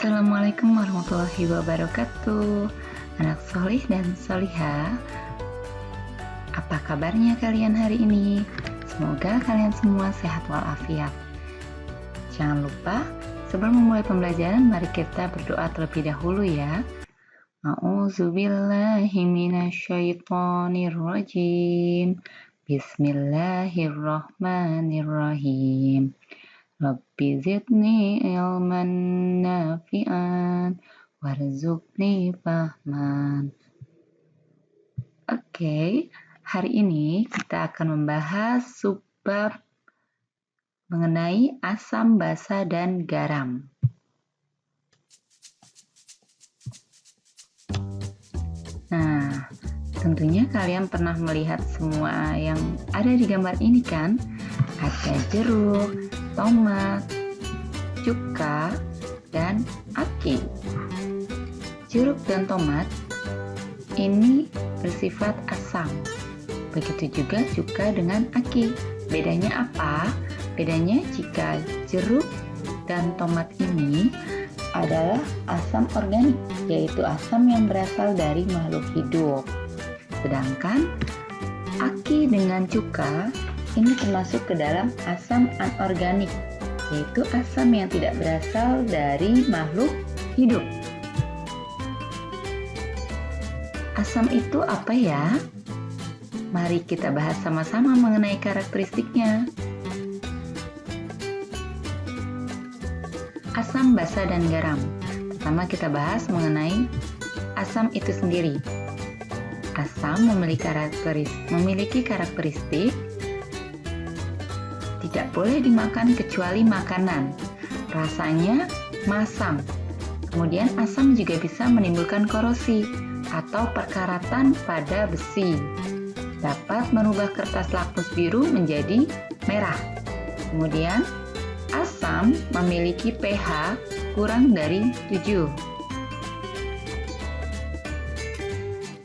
Assalamualaikum warahmatullahi wabarakatuh. Anak solih dan solihah, apa kabarnya kalian hari ini? Semoga kalian semua sehat walafiat. Jangan lupa, sebelum memulai pembelajaran, mari kita berdoa terlebih dahulu ya. A'udzubillahi minasyaitonirrajim. Bismillahirrahmanirrahim. Rabbi zidni ilman nafi'an warzuqni fahman. Oke, hari ini kita akan membahas subbab mengenai asam, basa, dan garam. Nah, tentunya kalian pernah melihat semua yang ada di gambar ini kan? Ada jeruk, tomat, cuka, dan aki. Jeruk dan tomat ini bersifat asam. Begitu juga cuka dengan aki. Bedanya apa? Bedanya jika jeruk dan tomat ini adalah asam organik, yaitu asam yang berasal dari makhluk hidup. Sedangkan aki dengan cuka ini termasuk ke dalam asam anorganik, yaitu asam yang tidak berasal dari makhluk hidup. Asam itu apa ya? Mari kita bahas sama-sama mengenai karakteristiknya. Asam, basa, dan garam. Pertama kita bahas mengenai asam itu sendiri. Asam memiliki karakteristik tidak boleh dimakan kecuali makanan. Rasanya masam. Kemudian asam juga bisa menimbulkan korosi atau perkaratan pada besi. Dapat merubah kertas lakmus biru menjadi merah. Kemudian asam memiliki pH kurang dari 7.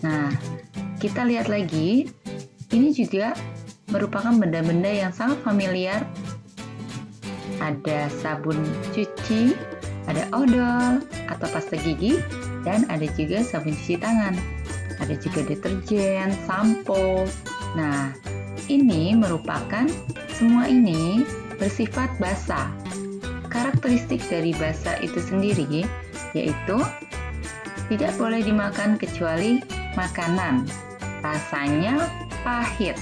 Nah, kita lihat lagi. Ini juga merupakan benda-benda yang sangat familiar. Ada sabun cuci, ada odol atau pasta gigi, dan ada juga sabun cuci tangan. Ada juga deterjen, sampo. Nah, ini merupakan semua ini bersifat basa. Karakteristik dari basa itu sendiri yaitu tidak boleh dimakan kecuali makanan. Rasanya pahit.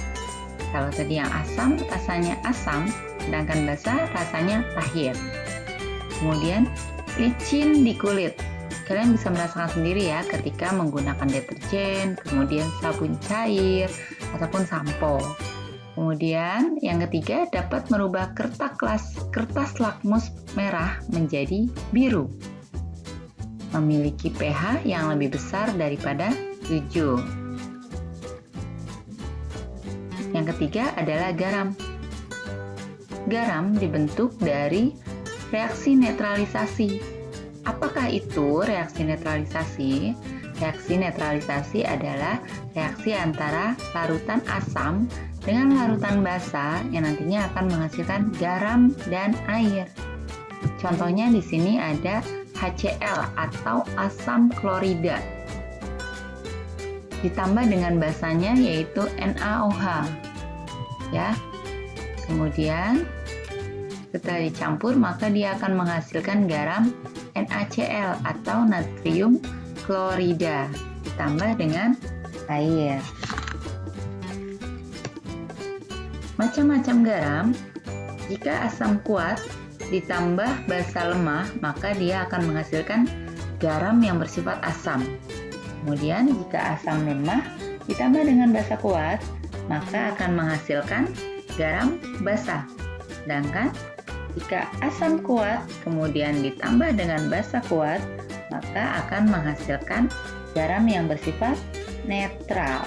Kalau tadi yang asam, rasanya asam, sedangkan basa rasanya pahit. Kemudian, licin di kulit. Kalian bisa merasakan sendiri ya ketika menggunakan deterjen, kemudian sabun cair, ataupun sampo. Kemudian, yang ketiga dapat merubah kertas lakmus merah menjadi biru. Memiliki pH yang lebih besar daripada 7. Yang ketiga adalah garam. Garam dibentuk dari reaksi netralisasi. Apakah itu reaksi netralisasi? Reaksi netralisasi adalah reaksi antara larutan asam dengan larutan basa yang nantinya akan menghasilkan garam dan air. Contohnya di sini ada HCl atau asam klorida. Ditambah dengan basanya yaitu NaOH. Ya. Kemudian setelah dicampur maka dia akan menghasilkan garam NaCl atau natrium klorida ditambah dengan air. Macam-macam garam, jika asam kuat ditambah basa lemah maka dia akan menghasilkan garam yang bersifat asam. Kemudian jika asam lemah ditambah dengan basa kuat, maka akan menghasilkan garam basa. Sedangkan jika asam kuat kemudian ditambah dengan basa kuat, maka akan menghasilkan garam yang bersifat netral.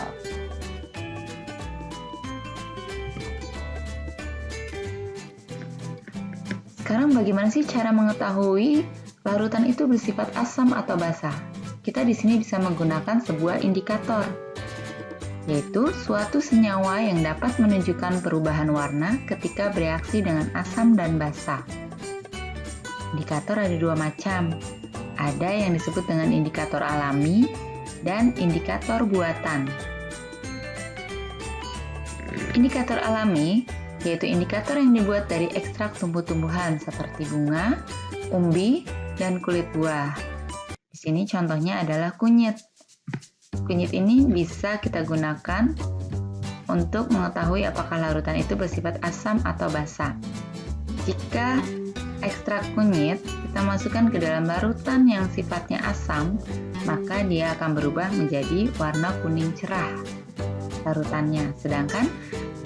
Sekarang bagaimana sih cara mengetahui larutan itu bersifat asam atau basa? Kita di sini bisa menggunakan sebuah indikator, yaitu suatu senyawa yang dapat menunjukkan perubahan warna ketika bereaksi dengan asam dan basa. Indikator ada dua macam. Ada yang disebut dengan indikator alami dan indikator buatan. Indikator alami yaitu indikator yang dibuat dari ekstrak tumbuh-tumbuhan seperti bunga, umbi, dan kulit buah. Di sini contohnya adalah kunyit. Kunyit ini bisa kita gunakan untuk mengetahui apakah larutan itu bersifat asam atau basa. Jika ekstrak kunyit kita masukkan ke dalam larutan yang sifatnya asam, maka dia akan berubah menjadi warna kuning cerah larutannya. Sedangkan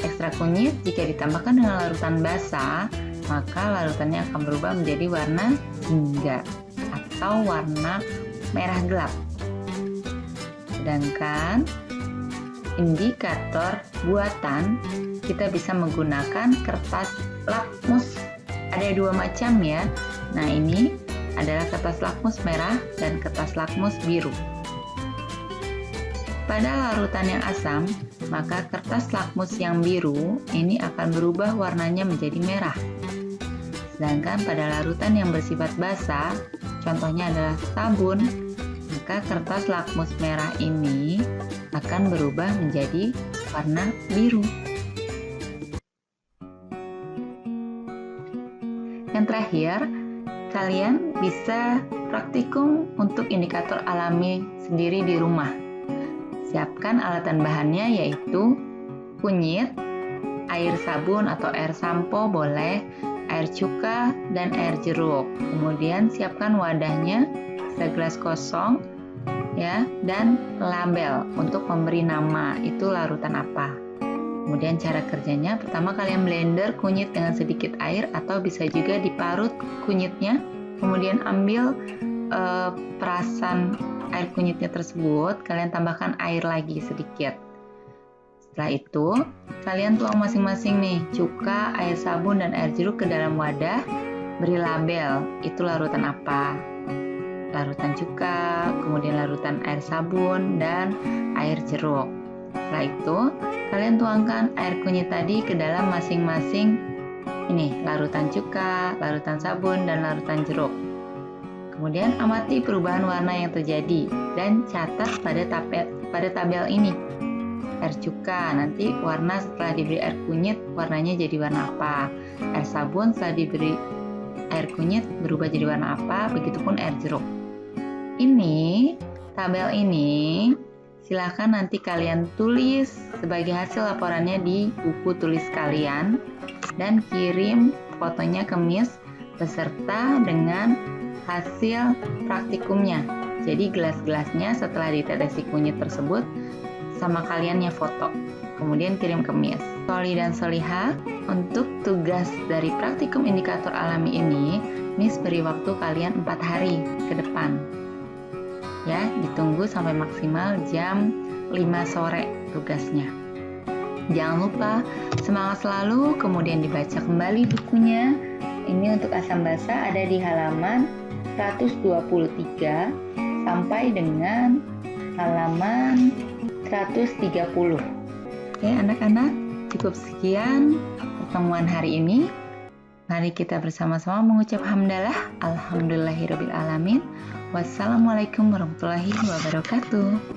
ekstrak kunyit jika ditambahkan dengan larutan basa, maka larutannya akan berubah menjadi warna jingga atau warna merah gelap. Sedangkan indikator buatan kita bisa menggunakan kertas lakmus. Ada 2 macam ya. Nah, ini adalah kertas lakmus merah dan kertas lakmus biru. Pada larutan yang asam, maka kertas lakmus yang biru ini akan berubah warnanya menjadi merah. Sedangkan pada larutan yang bersifat basa, contohnya adalah sabun, maka kertas lakmus merah ini akan berubah menjadi warna biru. Yang terakhir, kalian bisa praktikum untuk indikator alami sendiri di rumah. Siapkan alatan bahannya yaitu kunyit, air sabun atau air sampo boleh, air cuka, dan air jeruk. Kemudian siapkan wadahnya, segelas kosong, ya, dan label untuk memberi nama itu larutan apa. Kemudian cara kerjanya, pertama kalian blender kunyit dengan sedikit air atau bisa juga diparut kunyitnya, kemudian ambil perasan air kunyitnya tersebut, kalian tambahkan air lagi sedikit. Setelah itu, kalian tuang masing-masing nih cuka, air sabun, dan air jeruk ke dalam wadah, beri label, itu larutan apa. Larutan cuka, kemudian larutan air sabun, dan air jeruk. Setelah itu, kalian tuangkan air kunyit tadi ke dalam masing-masing ini, larutan cuka, larutan sabun, dan larutan jeruk. Kemudian amati perubahan warna yang terjadi dan catat pada tabel ini. Air cuka, nanti warna setelah diberi air kunyit, warnanya jadi warna apa. Air sabun setelah diberi air kunyit berubah jadi warna apa, begitupun air jeruk. Ini, tabel ini, silahkan nanti kalian tulis sebagai hasil laporannya di buku tulis kalian dan kirim fotonya ke Miss beserta dengan hasil praktikumnya. Jadi gelas-gelasnya setelah ditetesi kunyit tersebut sama kaliannya foto, kemudian kirim ke Miss. Soli dan Soliha, untuk tugas dari praktikum indikator alami ini, Miss beri waktu kalian 4 hari ke depan. Ya, ditunggu sampai maksimal jam 5 sore tugasnya. Jangan lupa semangat selalu, kemudian dibaca kembali bukunya. Ini untuk asam basa ada di halaman 123 sampai dengan halaman 130. Oke, anak-anak, cukup sekian pertemuan hari ini. Mari kita bersama-sama mengucap hamdalah. Alhamdulillahirabbil alamin. Wassalamualaikum warahmatullahi wabarakatuh.